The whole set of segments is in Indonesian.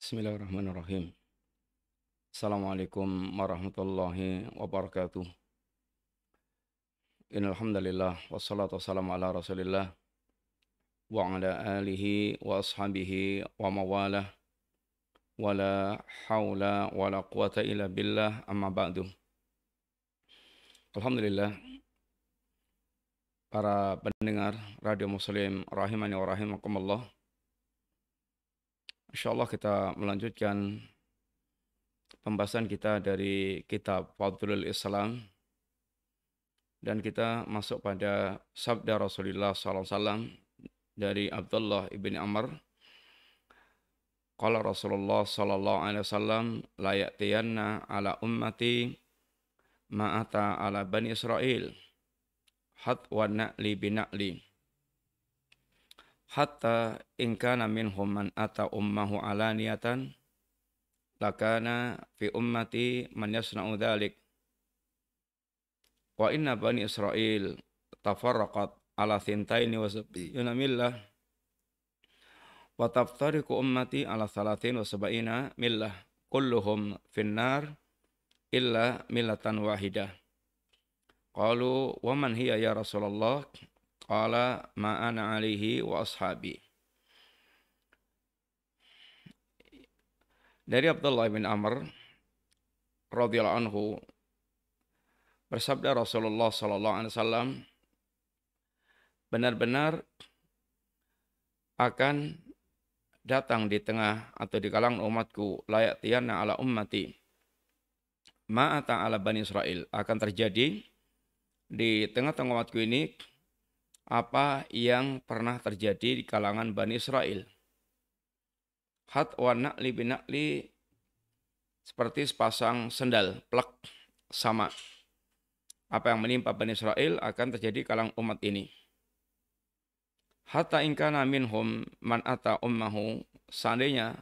Bismillahirrahmanirrahim. Assalamualaikum warahmatullahi wabarakatuh. Innal hamdalillah wassalatu wassalamu ala Rasulillah wa ala alihi wa ashabihi wa mawalah wala haula wala quwata illa billah amma ba'du. Alhamdulillah para pendengar Radio Muslim rahimani wa rahimakumullah. Insyaallah kita melanjutkan pembahasan kita dari kitab Fadlul Islam. Dan kita masuk pada sabda Rasulullah SAW dari Abdullah ibn Amr. Qala Rasulullah SAW, la ya'tiyanna ala ummati ma'ata ala bani Israel, hat wa na'li bina'li. Hatta in kana minhum man ata ummahu alaniyatan, lakana fi ummati man yasna'u dhalik. Wa inna bani Israel tafarraqat ala thintaini wa sab'ina millah wa taftariqu ummati ala thalathin wa sab'ina millah kulluhum finnar illa millatan wahidah. Qalu wa man hiya ya Rasulullah? Qala ma ana alihi wa ashabi. Dari Abdullah bin Amr radhiyallahu anhu, bersabda Rasulullah SAW, benar-benar akan datang di tengah atau di kalangan umatku, layak tiyanna ala ummati ma'ata ala bani Israel, akan terjadi di tengah-tengah umatku ini apa yang pernah terjadi di kalangan Bani Israel. Hat wa na'li bina'li, seperti sepasang sendal plak sama. Apa yang menimpa Bani Israel akan terjadi di kalangan umat ini. Hatta in kana minhum man ata ummahu, seandainya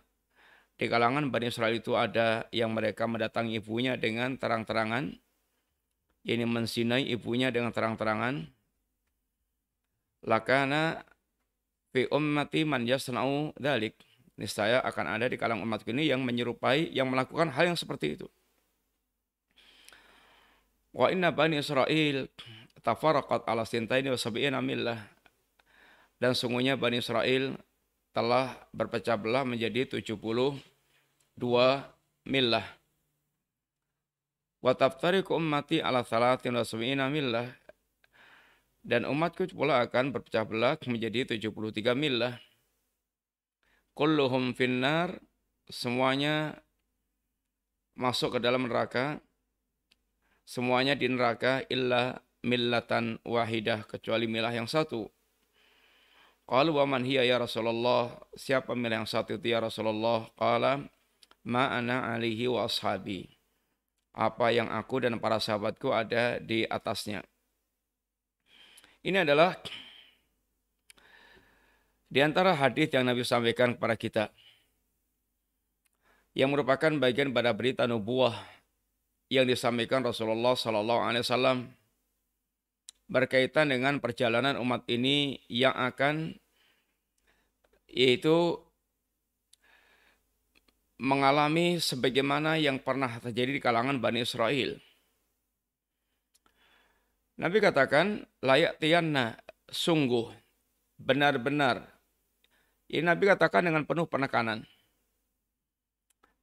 di kalangan Bani Israel itu ada yang mereka mendatangi ibunya dengan terang-terangan, ini menzinai ibunya dengan terang-terangan, lakana fi ummati man yasna'u dzalik, niscaya akan ada di kalangan umatku ini yang menyerupai, yang melakukan hal yang seperti itu. Wa inna bani Israel tafarraqat ala sintaini wa sab'ina millah, dan sungguhnya Bani Israel telah berpecah belah menjadi 72 millah. Wa taftariqu ummati ala thalathin wa sab'ina millah, dan umatku pula akan berpecah belah menjadi 73 millah. Kulluhum finnar, semuanya masuk ke dalam neraka, semuanya di neraka, illa millatan wahidah, kecuali milah yang satu. Qalu wa man hiya ya Rasulullah? Siapa milah yang satu itu ya Rasulullah? Qala ma ana alihi wa ashabi. Apa yang aku dan para sahabatku ada di atasnya. Ini adalah di antara hadis yang Nabi sampaikan kepada kita, yang merupakan bagian pada berita nubuwah yang disampaikan Rasulullah SAW berkaitan dengan perjalanan umat ini yang akan, yaitu mengalami sebagaimana yang pernah terjadi di kalangan Bani Israel. Nabi katakan, layak tiyanna, sungguh, benar-benar. Ini Nabi katakan dengan penuh penekanan,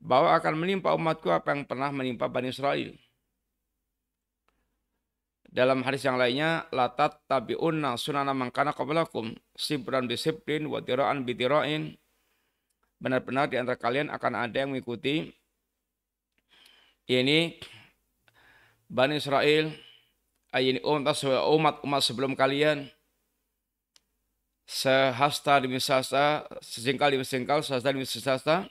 bahwa akan menimpa umatku apa yang pernah menimpa Bani Israel. Dalam hadis yang lainnya, la tattabi'unna sunana man kana qablakum sibran bi sibrin wa dira'an bi dira'in. Benar-benar di antara kalian akan ada yang mengikuti ini Bani Israel, ini umat sebelum kalian, sehasta demi sehasta, sejengkal demi sejengkal, sehasta demi sehasta.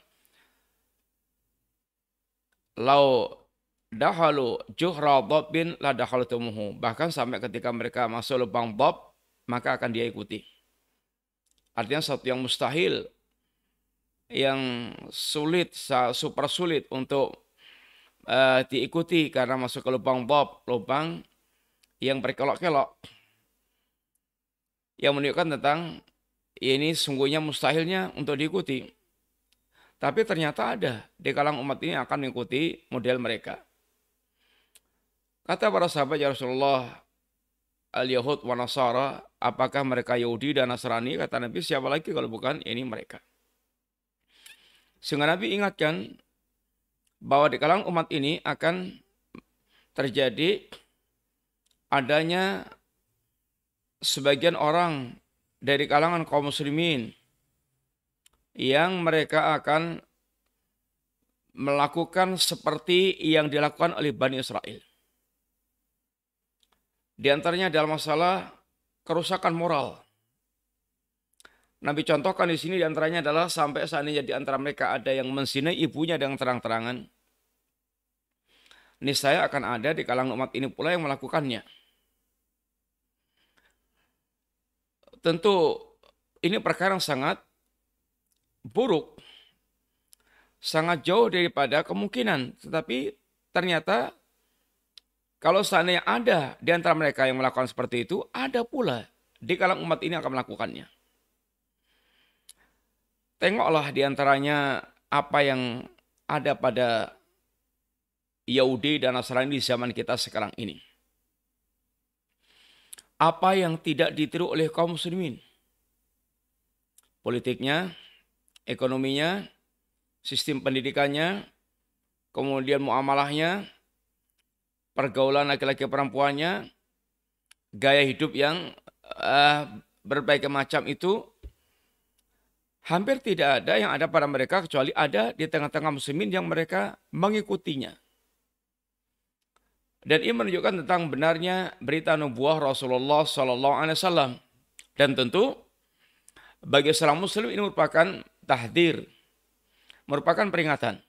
Lau dahalu juhra dhabbin la dakhaltumuhu, bahkan sampai ketika mereka masuk lubang dhab, maka akan dia ikuti. Artinya satu yang mustahil, yang sulit, super sulit untuk diikuti karena masuk ke lubang dhab, lubang yang berkelok-kelok, yang menunjukkan tentang ini sungguhnya mustahilnya untuk diikuti. Tapi ternyata ada di kalangan umat ini akan mengikuti model mereka. Kata para sahabat, ya Rasulullah, al-Yahud wa Nasara, apakah mereka Yahudi dan Nasrani? Kata Nabi, siapa lagi kalau bukan ini mereka. Sehingga Nabi ingatkan bahwa di kalangan umat ini akan terjadi adanya sebagian orang dari kalangan kaum muslimin yang mereka akan melakukan seperti yang dilakukan oleh Bani Israel. Di antaranya dalam masalah kerusakan moral. Nabi contohkan di sini di antaranya adalah sampai seandainya di antara mereka ada yang menzinai ibunya dengan terang-terangan, niscaya akan ada di kalangan umat ini pula yang melakukannya. Tentu ini perkara yang sangat buruk, sangat jauh daripada kemungkinan. Tetapi ternyata kalau seandainya ada di antara mereka yang melakukan seperti itu, ada pula di kalangan umat ini akan melakukannya. Tengoklah di antaranya apa yang ada pada Yahudi dan Nasrani di zaman kita sekarang ini. Apa yang tidak ditiru oleh kaum muslimin? Politiknya, ekonominya, sistem pendidikannya, kemudian muamalahnya, pergaulan laki-laki perempuannya, gaya hidup yang berbagai macam itu, hampir tidak ada yang ada pada mereka kecuali ada di tengah-tengah muslimin yang mereka mengikutinya. Dan ini menunjukkan tentang benarnya berita nubuah Rasulullah SAW. Dan tentu bagi seorang muslim ini merupakan tahdzir, merupakan peringatan.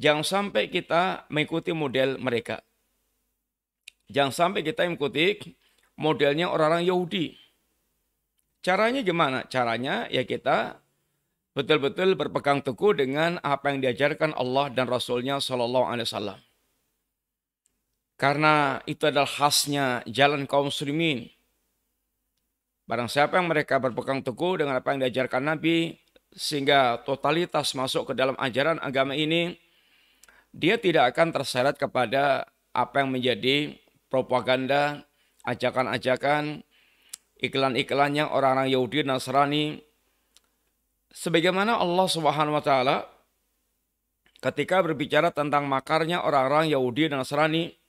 Jangan sampai kita mengikuti model mereka. Jangan sampai kita mengikuti modelnya orang-orang Yahudi. Caranya gimana? Caranya ya kita betul-betul berpegang teguh dengan apa yang diajarkan Allah dan Rasulnya SAW. Karena itu adalah khasnya jalan kaum muslimin. Barang siapa yang mereka berpegang teguh dengan apa yang diajarkan Nabi, sehingga totalitas masuk ke dalam ajaran agama ini, dia tidak akan terseret kepada apa yang menjadi propaganda, ajakan-ajakan, iklan-iklannya orang-orang Yahudi dan Nasrani. Sebagaimana Allah Subhanahu wa taala ketika berbicara tentang makarnya orang-orang Yahudi dan Nasrani,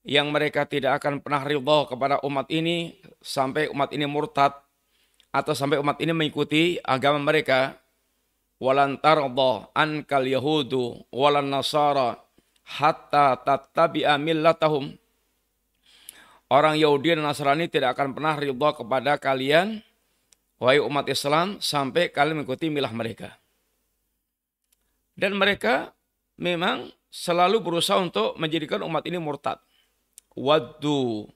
yang mereka tidak akan pernah ridha kepada umat ini sampai umat ini murtad atau sampai umat ini mengikuti agama mereka. Walan tarda ankal yahudu walan nasara hatta tattabi'a millatahum. Orang Yahudi dan Nasrani tidak akan pernah ridha kepada kalian, wahai umat Islam, sampai kalian mengikuti milah mereka. Dan mereka memang selalu berusaha untuk menjadikan umat ini murtad. Waddu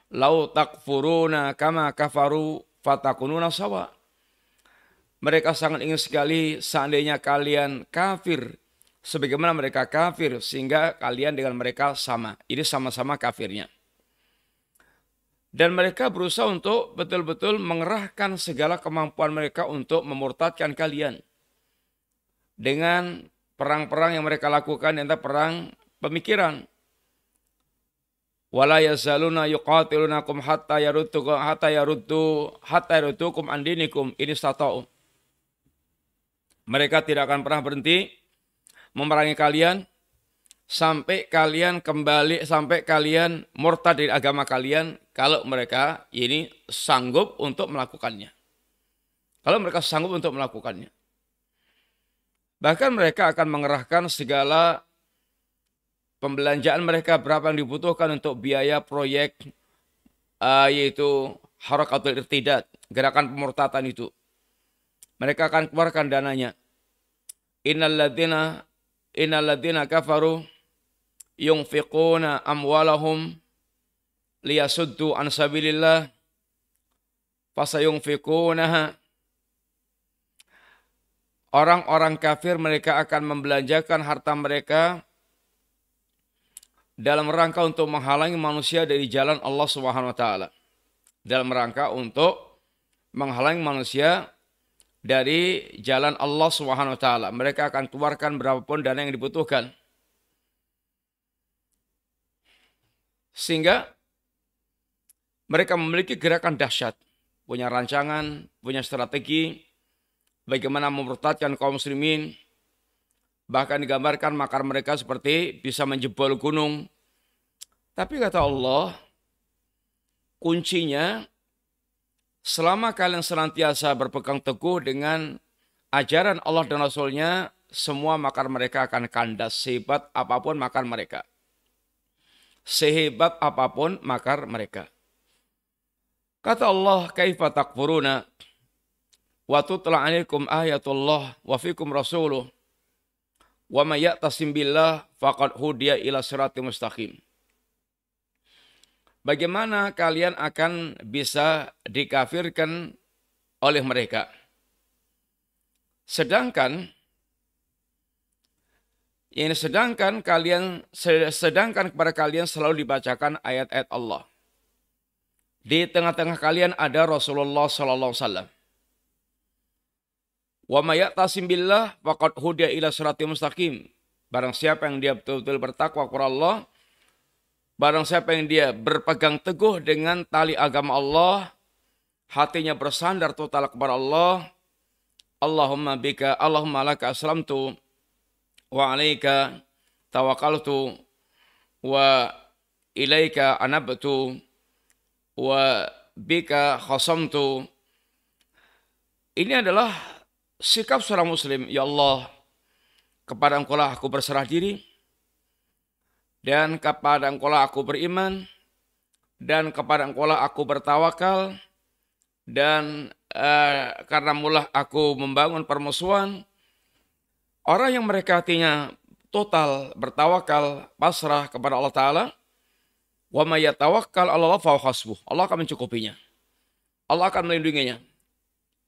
lau takfuruna kama kafaru fatakununa sawa. Mereka sangat ingin sekali seandainya kalian kafir sebagaimana mereka kafir, sehingga kalian dengan mereka sama. Ini sama-sama kafirnya. Dan mereka berusaha untuk betul-betul mengerahkan segala kemampuan mereka untuk memurtadkan kalian. Dengan perang-perang yang mereka lakukan, yaitu perang pemikiran. Wala yazaluna yuqatilunakum hatta yaruddukum an dinikum in istata'u. Mereka tidak akan pernah berhenti memerangi kalian sampai kalian kembali, sampai kalian murtad dari agama kalian, kalau mereka ini sanggup untuk melakukannya. Kalau mereka sanggup untuk melakukannya. Bahkan mereka akan mengerahkan segala pembelanjaan mereka, berapa yang dibutuhkan untuk biaya proyek, yaitu harakatul irtidad, gerakan pemurtatan itu. Mereka akan keluarkan dananya. Innalladzina kafaru yunfiquna amwalahum liyasuddu an sabilillah fasayunfiqunaha. Orang-orang kafir mereka akan membelanjakan harta mereka dalam rangka untuk menghalangi manusia dari jalan Allah Subhanahu wa taala. Dalam rangka untuk menghalangi manusia dari jalan Allah Subhanahu wa taala. Mereka akan keluarkan berapapun dana yang dibutuhkan. Sehingga mereka memiliki gerakan dahsyat, punya rancangan, punya strategi bagaimana memurtadkan kaum muslimin. Bahkan digambarkan makar mereka seperti bisa menjebol gunung. Tapi kata Allah, kuncinya selama kalian senantiasa berpegang teguh dengan ajaran Allah dan Rasul-Nya, semua makar mereka akan kandas sehebat apapun makar mereka. Sehebat apapun makar mereka. Kata Allah, kaifa takfuruna wa tutla 'alaikum ayatullah wa fikum rasuluh wa may ya'tasim billah faqad hudiya ila siratal mustaqim. Bagaimana kalian akan bisa dikafirkan oleh mereka? Sedangkan kepada kalian selalu dibacakan ayat-ayat Allah. Di tengah-tengah kalian ada Rasulullah sallallahu alaihi wasallam. Wa may ya'tasim billah faqad hudiya ila siratal mustaqim. Barang siapa yang dia betul-betul bertakwa kepada Allah, barang siapa yang dia berpegang teguh dengan tali agama Allah, hatinya bersandar total kepada Allah, Allahumma laka aslamtu wa alaika tawakkaltu wa ilaika anabtu wa bika khasamtu. Ini adalah sikap seorang muslim. Ya Allah, kepada Engkau-lah aku berserah diri, dan kepada Engkau-lah aku beriman, dan kepada Engkau-lah aku bertawakal, dan karena mulah aku membangun permusuhan. Orang yang mereka hatinya total bertawakal, pasrah kepada Allah Ta'ala, wa may yatawakkal 'ala Allah fa hasbuh. Allah akan mencukupinya. Allah akan melindunginya.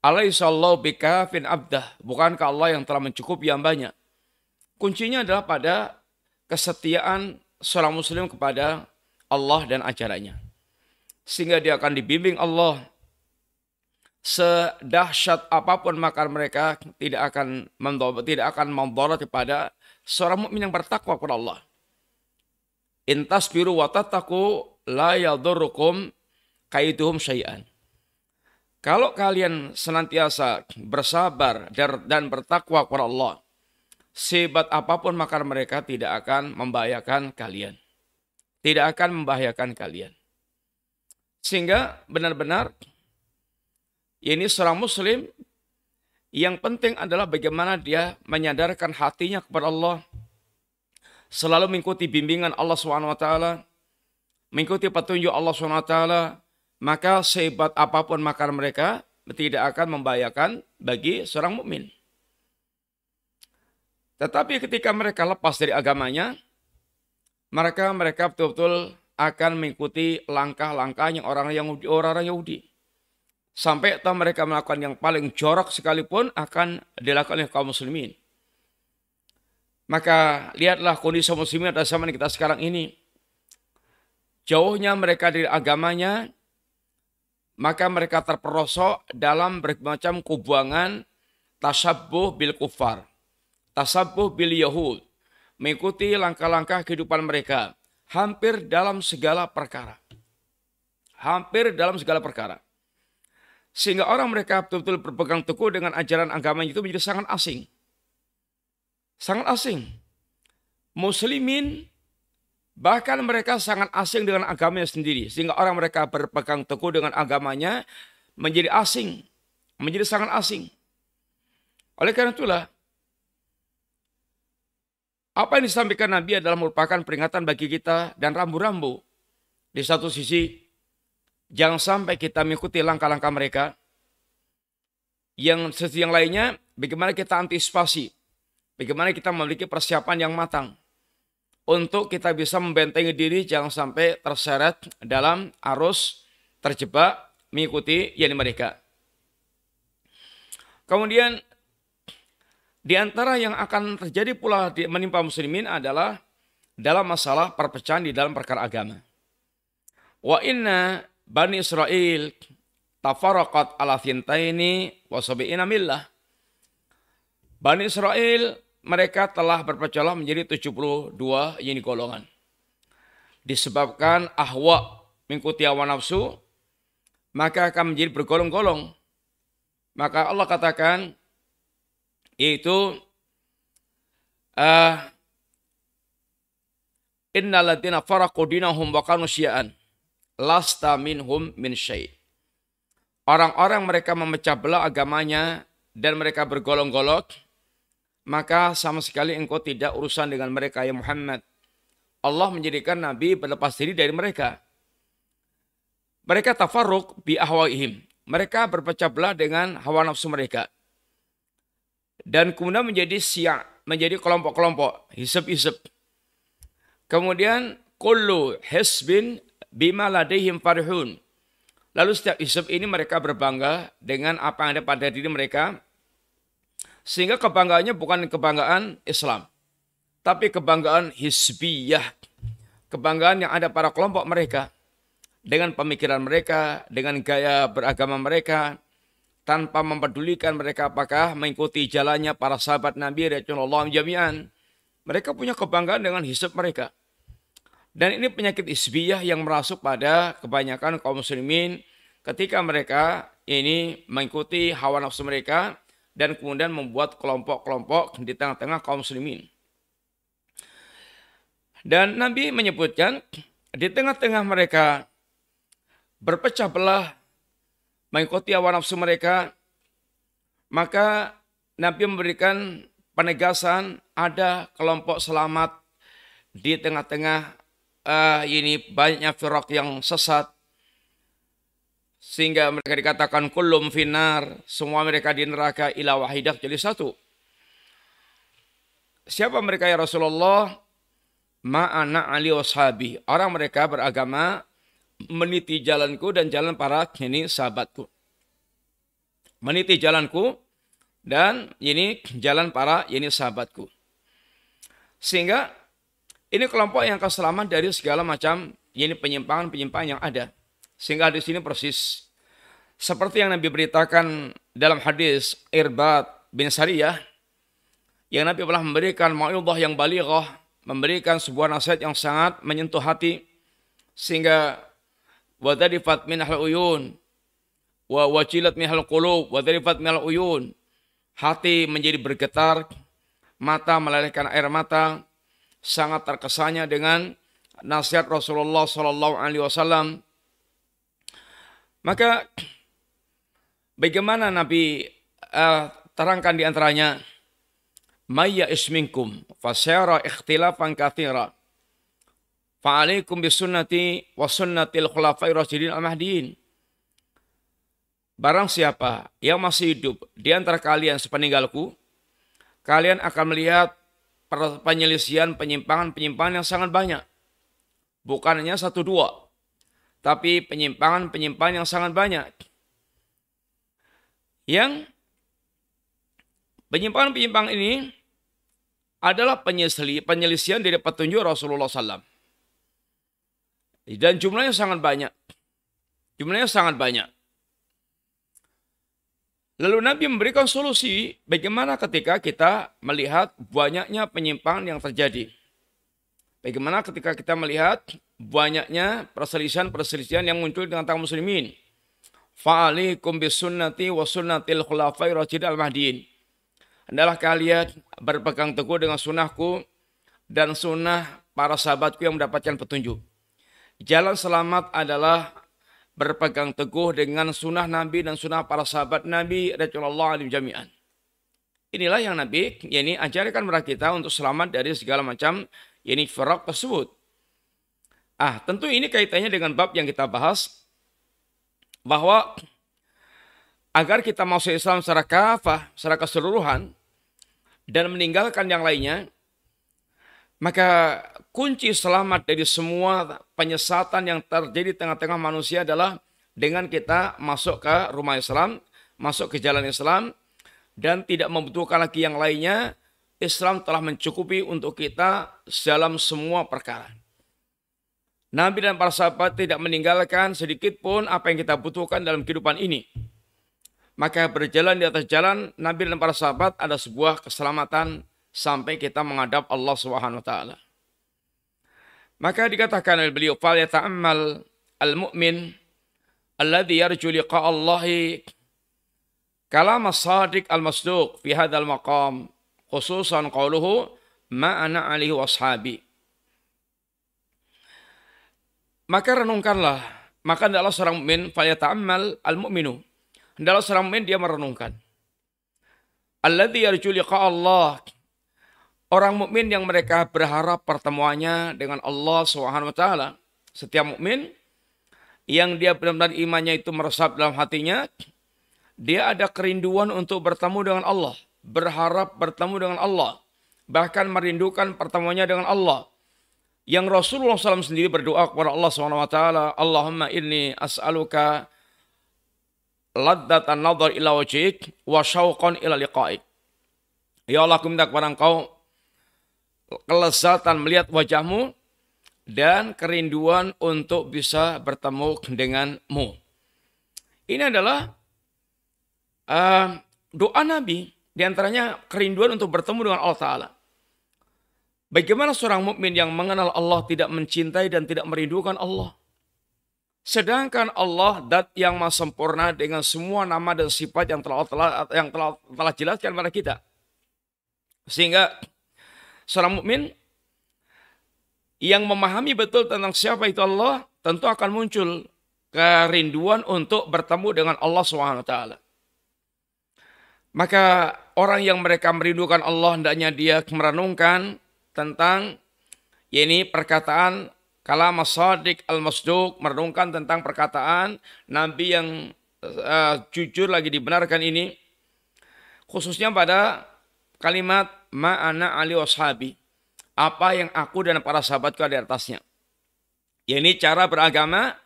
Alaihissallahu bikafin abdah. Bukankah Allah yang telah mencukupi hambanya? Kuncinya adalah pada kesetiaan seorang muslim kepada Allah dan ajarannya. Sehingga dia akan dibimbing Allah. Sedahsyat apapun makar mereka tidak akan membawa kepada seorang mukmin yang bertakwa kepada Allah. Intasbiru wa tattaqu la yadurrukum kaiduhum syai'an. Kalau kalian senantiasa bersabar dan bertakwa kepada Allah, sehebat apapun makar mereka tidak akan membahayakan kalian. Tidak akan membahayakan kalian. Sehingga benar-benar ini seorang muslim yang penting adalah bagaimana dia menyadarkan hatinya kepada Allah, selalu mengikuti bimbingan Allah SWT, mengikuti petunjuk Allah SWT, maka sehebat apapun makar mereka tidak akan membahayakan bagi seorang mukmin. Tetapi ketika mereka lepas dari agamanya, mereka betul-betul akan mengikuti langkah-langkahnya orang-orang Yahudi. Sampai mereka melakukan yang paling jorok sekalipun akan dilakukan oleh kaum muslimin. Maka lihatlah kondisi muslimin pada zaman kita sekarang ini. Jauhnya mereka dari agamanya, maka mereka terperosok dalam bermacam kubuangan tasabbuh bil kufar, tasabbuh bil yahud, mengikuti langkah-langkah kehidupan mereka hampir dalam segala perkara. Hampir dalam segala perkara. Sehingga orang mereka betul-betul berpegang teguh dengan ajaran agama itu menjadi sangat asing. Sangat asing. Muslimin bahkan mereka sangat asing dengan agamanya sendiri. Sehingga orang mereka berpegang teguh dengan agamanya menjadi asing. Menjadi sangat asing. Oleh karena itulah, apa yang disampaikan Nabi adalah merupakan peringatan bagi kita dan rambu-rambu. Di satu sisi, jangan sampai kita mengikuti langkah-langkah mereka. Yang sisi yang lainnya, bagaimana kita antisipasi. Bagaimana kita memiliki persiapan yang matang. Untuk kita bisa membentengi diri jangan sampai terseret dalam arus terjebak mengikuti yang mereka. Kemudian di antara yang akan terjadi pula menimpa muslimin adalah dalam masalah perpecahan di dalam perkara agama. Wa inna Bani Israel tafarraqat ala thintaini wa sab'ina millah. Bani Israel mereka telah berpecah belah menjadi 72 ini golongan. Disebabkan ahwa mengikuti hawa nafsu, maka akan menjadi bergolong-golong. Maka Allah katakan yaitu innal ladzina faraqu dinahum wa kanu syi'an lasta minhum min syai'. Orang-orang mereka memecah belah agamanya dan mereka bergolong-golong, maka sama sekali engkau tidak urusan dengan mereka ya Muhammad. Allah menjadikan Nabi berlepas diri dari mereka. Mereka tafarruq bi ahwaihim. Mereka berpecah belah dengan hawa nafsu mereka. Dan kemudian menjadi syiah, menjadi kelompok-kelompok, hisab-hisab. Kemudian kullu hisbin bima ladaihim farihun. Lalu setiap hisab ini mereka berbangga dengan apa yang ada pada diri mereka. Sehingga kebanggaannya bukan kebanggaan Islam, tapi kebanggaan hizbiyah. Kebanggaan yang ada pada kelompok mereka. Dengan pemikiran mereka, dengan gaya beragama mereka, tanpa mempedulikan mereka apakah mengikuti jalannya para sahabat Nabi Rasulullah jami'an. Mereka punya kebanggaan dengan hizb mereka. Dan ini penyakit hizbiyah yang merasuk pada kebanyakan kaum muslimin ketika mereka ini mengikuti hawa nafsu mereka dan kemudian membuat kelompok-kelompok di tengah-tengah kaum muslimin. Dan Nabi menyebutkan di tengah-tengah mereka berpecah belah mengikuti hawa nafsu mereka, maka Nabi memberikan penegasan ada kelompok selamat di tengah-tengah ini banyaknya firaq yang sesat, sehingga mereka dikatakan kullum finnar, semua mereka di neraka ila wahidah, jadi satu. Siapa mereka ya Rasulullah? Ma'ana ali washabi, orang mereka beragama meniti jalanku dan jalan para ini sahabatku. Meniti jalanku dan ini jalan para ini sahabatku. Sehingga ini kelompok yang akan selamat dari segala macam ini penyimpangan-penyimpangan yang ada. Sehingga di sini persis seperti yang Nabi beritakan dalam hadis Irbad bin Sariyah, yang Nabi telah memberikan mau'izah yang balighah, memberikan sebuah nasihat yang sangat menyentuh hati, sehingga wadharifat minhal uyun wa wajilat minhal qulub wadharifat minhal uyun, hati menjadi bergetar, mata melelehkan air mata, sangat terkesannya dengan nasihat Rasulullah sallallahu alaihi wasallam. Maka bagaimana Nabi terangkan di antaranya, mayya isminkum fasyara ikhtilafan katsira fa'alaikum bisunnati wa sunnatil khulafai rasyidin al-mahdiin. Barang siapa yang masih hidup di antara kalian sepeninggalku, kalian akan melihat penyelisihan, penyimpangan-penyimpangan yang sangat banyak. Bukan hanya satu dua, tapi penyimpangan-penyimpangan yang sangat banyak. Yang penyimpangan-penyimpangan ini adalah penyelisihan dari petunjuk Rasulullah SAW. Dan jumlahnya sangat banyak. Jumlahnya sangat banyak. Lalu Nabi memberikan solusi bagaimana ketika kita melihat banyaknya penyimpangan yang terjadi. Bagaimana ketika kita melihat banyaknya perselisihan-perselisihan yang muncul di antara muslimin. Fa'alikum bisunnati wa sunnatil khulafai rasyidin al-mahdiin. Hendaklah kalian berpegang teguh dengan sunnahku dan sunnah para sahabatku yang mendapatkan petunjuk. Jalan selamat adalah berpegang teguh dengan sunnah Nabi dan sunnah para sahabat Nabi Rasulullah alim jami'an. Inilah yang Nabi ajarkan kepada kita untuk selamat dari segala macam firaq tersebut. Tentu ini kaitannya dengan bab yang kita bahas, bahwa agar kita masuk Islam secara kafah, secara keseluruhan, dan meninggalkan yang lainnya, maka kunci selamat dari semua penyesatan yang terjadi di tengah-tengah manusia adalah dengan kita masuk ke rumah Islam, masuk ke jalan Islam, dan tidak membutuhkan lagi yang lainnya. Islam telah mencukupi untuk kita dalam semua perkara. Nabi dan para sahabat tidak meninggalkan sedikit pun apa yang kita butuhkan dalam kehidupan ini. Maka berjalan di atas jalan Nabi dan para sahabat ada sebuah keselamatan sampai kita menghadap Allah Subhanahu wa taala. Maka dikatakan oleh beliau, "Fal yata'ammal al-mu'min alladhi yarju liqa Allahi kalam as-sadiq al-masduq fi hadzal maqam, khususan qauluhu ma ana alihi washabi." Maka renungkanlah, maka hendaklah seorang mukmin fal yata'ammal al-mu'minu. Hendaklah seorang mukmin dia merenungkan. Alladzi yarju liqa Allah. Orang mukmin yang mereka berharap pertemuannya dengan Allah Subhanahu wa taala. Setiap mukmin yang dia benar-benar imannya itu meresap dalam hatinya, dia ada kerinduan untuk bertemu dengan Allah, berharap bertemu dengan Allah, bahkan merindukan pertemuannya dengan Allah. Yang Rasulullah SAW sendiri berdoa kepada Allah Subhanahu wa taala, Allahumma inni as'aluka laddatan nadhar ila wajhik wa syauqan ila liqa'ik. Ya Allah, aku minta kepada Engkau kelezatan melihat wajahmu dan kerinduan untuk bisa bertemu denganmu. Ini adalah doa Nabi, diantaranya kerinduan untuk bertemu dengan Allah Ta'ala. Bagaimana seorang mukmin yang mengenal Allah tidak mencintai dan tidak merindukan Allah? Sedangkan Allah zat yang maha sempurna dengan semua nama dan sifat yang telah jelaskan kepada kita. Sehingga seorang mukmin yang memahami betul tentang siapa itu Allah, tentu akan muncul kerinduan untuk bertemu dengan Allah SWT. Maka orang yang mereka merindukan Allah, hendaknya dia merenungkan tentang ini perkataan kalam as-sadiq al-masduq, merenungkan tentang perkataan Nabi yang jujur lagi dibenarkan ini, khususnya pada kalimat ma'ana ali washabi, apa yang aku dan para sahabatku ada di atasnya. Ini cara beragama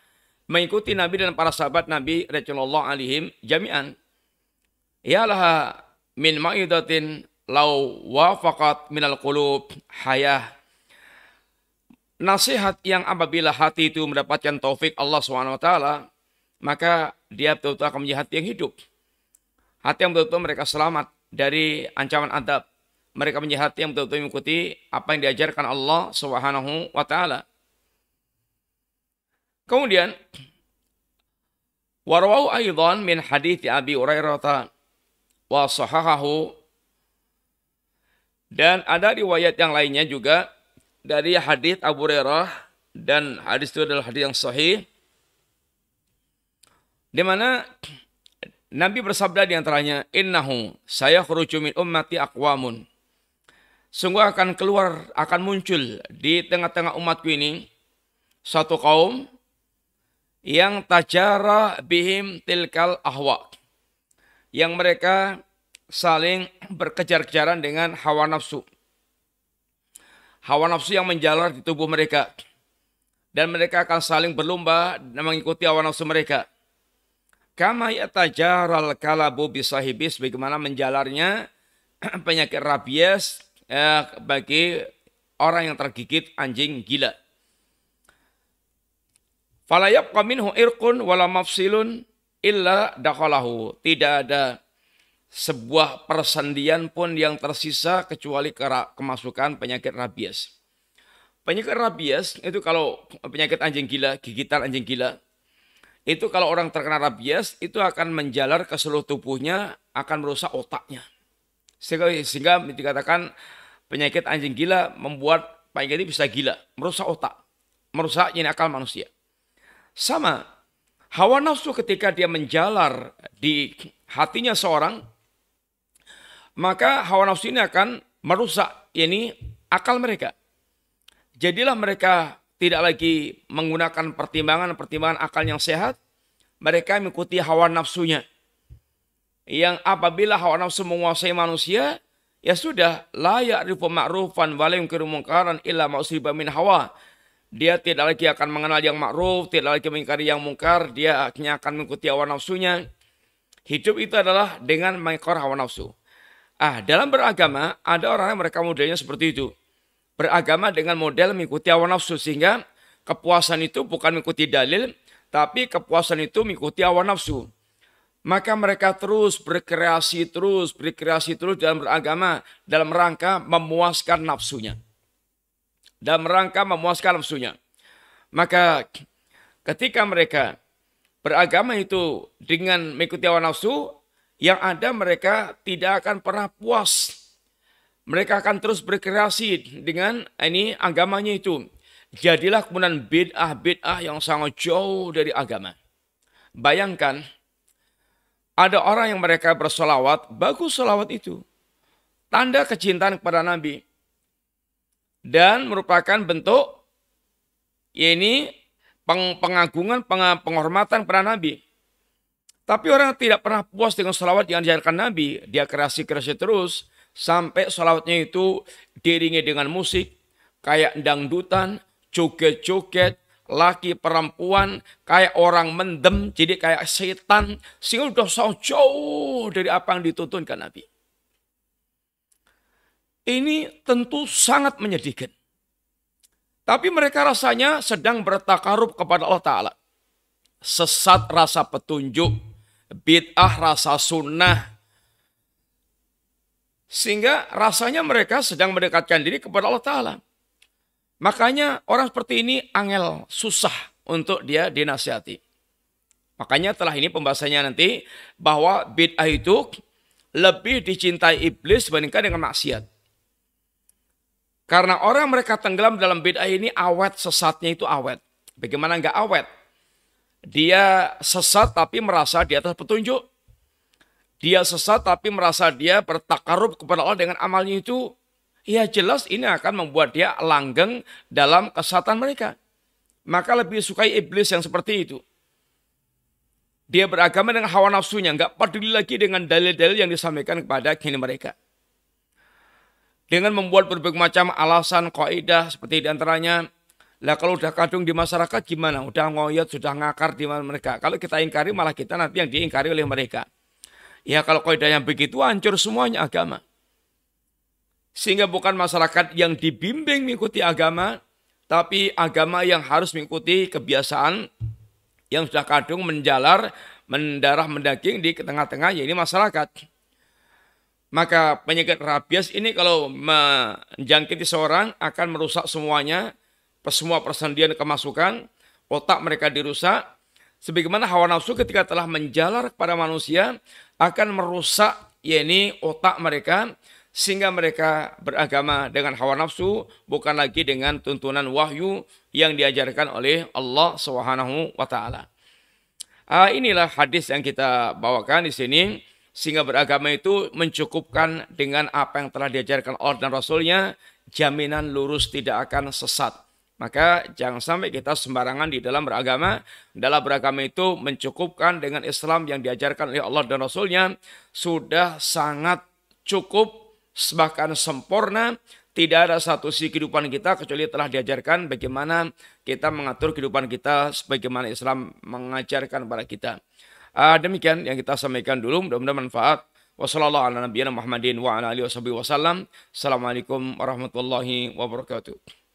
mengikuti Nabi dan para sahabat Nabi radhiyallahu alaihim jami'an. Ya laha min ma'idatin lau wafaqat minal qulub hayah. Nasihat yang apabila hati itu mendapatkan taufik Allah SWT, maka dia betul-betul akan menjadi hati yang hidup. Hati yang betul-betul mereka selamat dari ancaman adab. Mereka menjadi hati yang betul-betul mengikuti apa yang diajarkan Allah SWT. Kemudian, warwahu aidan min hadits Abi Hurairah wa sahahahu. Dan ada riwayat yang lainnya juga dari hadits Abu Hurairah, dan hadis itu adalah hadis yang sahih, di mana Nabi bersabda di antaranya, innahu sayakhruju min ummati aqwamun. Sungguh akan keluar, akan muncul di tengah-tengah umatku ini satu kaum yang tajara bihim tilkal ahwa, yang mereka saling berkejar-kejaran dengan hawa nafsu. Hawa nafsu yang menjalar di tubuh mereka. Dan mereka akan saling berlomba dan mengikuti hawa nafsu mereka. Kama yatajaral kalabu bisahibis, bagaimana menjalarnya penyakit rabies bagi orang yang tergigit anjing gila. Fala yabqa minhu irqun wala mafsilun illa dakhalahu. Tidak ada sebuah persendian pun yang tersisa kecuali kemasukan penyakit rabies. Penyakit rabies itu kalau penyakit anjing gila, gigitan anjing gila, itu kalau orang terkena rabies itu akan menjalar ke seluruh tubuhnya, akan merusak otaknya. Sehingga dikatakan penyakit anjing gila membuat penyakit ini bisa gila, merusak otak, merusak akal manusia. Sama, hawa nafsu ketika dia menjalar di hatinya seorang, maka hawa nafsu ini akan merusak akal mereka. Jadilah mereka tidak lagi menggunakan pertimbangan akal yang sehat. Mereka mengikuti hawa nafsunya. Yang apabila hawa nafsu menguasai manusia, ya sudah, la ya'rifu ma'rufan wa la yunkiru munkaran illa ma'usiba min hawa. Dia tidak lagi akan mengenal yang ma'ruf, tidak lagi mengingkari yang mungkar, dia hanya akan mengikuti hawa nafsunya. Hidup itu adalah dengan mengikor hawa nafsu. Dalam beragama, ada orang yang mereka modelnya seperti itu. Beragama dengan model mengikuti hawa nafsu, sehingga kepuasan itu bukan mengikuti dalil, tapi kepuasan itu mengikuti hawa nafsu. Maka mereka terus berkreasi terus dalam beragama dalam rangka memuaskan nafsunya. Dalam rangka memuaskan nafsunya. Maka ketika mereka beragama itu dengan mengikuti hawa nafsu, yang ada mereka tidak akan pernah puas. Mereka akan terus berkreasi dengan agamanya itu. Jadilah kemudian bid'ah yang sangat jauh dari agama. Bayangkan, ada orang yang mereka bersolawat, bagus solawat itu. Tanda kecintaan kepada Nabi. Dan merupakan bentuk pengagungan, penghormatan kepada Nabi. Tapi orang tidak pernah puas dengan solawat yang diajarkan Nabi. Dia kreasi terus. Sampai solawatnya itu diiringi dengan musik. Kayak dangdutan, joget-joget, laki perempuan, kayak orang mendem, jadi kayak setan, sehingga sudah sangat jauh dari apa yang dituntunkan Nabi. Ini tentu sangat menyedihkan. Tapi mereka rasanya sedang bertakarub kepada Allah Ta'ala. Sesat rasa petunjuk, bid'ah rasa sunnah. Sehingga rasanya mereka sedang mendekatkan diri kepada Allah Ta'ala. Makanya orang seperti ini angel, susah untuk dia dinasihati. Makanya setelah ini pembahasannya nanti bahwa bid'ah itu lebih dicintai iblis dibandingkan dengan maksiat. Karena orang mereka tenggelam dalam bid'ah ini awet, sesatnya itu awet. Bagaimana enggak awet? Dia sesat tapi merasa di atas petunjuk. Dia sesat tapi merasa dia bertakarub kepada Allah dengan amalnya itu. Ya jelas ini akan membuat dia langgeng dalam kesesatan mereka. Maka lebih sukai iblis yang seperti itu. Dia beragama dengan hawa nafsunya, nggak peduli lagi dengan dalil-dalil yang disampaikan kepada mereka. Dengan membuat berbagai macam alasan, kaidah seperti diantaranya, lah kalau udah kadung di masyarakat gimana? Udah ngoyot, sudah ngakar di mana mereka. Kalau kita ingkari malah kita nanti yang diingkari oleh mereka. Ya kalau kaidah yang begitu hancur semuanya agama. Sehingga bukan masyarakat yang dibimbing mengikuti agama, tapi agama yang harus mengikuti kebiasaan yang sudah kadung menjalar, mendarah, mendaging di tengah-tengah, yaitu masyarakat. Maka penyakit rabies ini kalau menjangkiti seorang akan merusak semuanya, semua persendian kemasukan, otak mereka dirusak. Sebagaimana hawa nafsu ketika telah menjalar kepada manusia akan merusak otak mereka, sehingga mereka beragama dengan hawa nafsu, bukan lagi dengan tuntunan wahyu yang diajarkan oleh Allah SWT. Inilah hadis yang kita bawakan di sini, sehingga beragama itu mencukupkan dengan apa yang telah diajarkan Allah dan Rasulnya, jaminan lurus tidak akan sesat. Maka jangan sampai kita sembarangan di dalam beragama. Dalam beragama itu mencukupkan dengan Islam yang diajarkan oleh Allah dan Rasulnya, sudah sangat cukup, bahkan sempurna. Tidak ada satu sisi kehidupan kita kecuali telah diajarkan bagaimana kita mengatur kehidupan kita sebagaimana Islam mengajarkan kepada kita. Demikian yang kita sampaikan dulu, mudah-mudahan manfaat. Wassalamualaikum warahmatullahi wabarakatuh.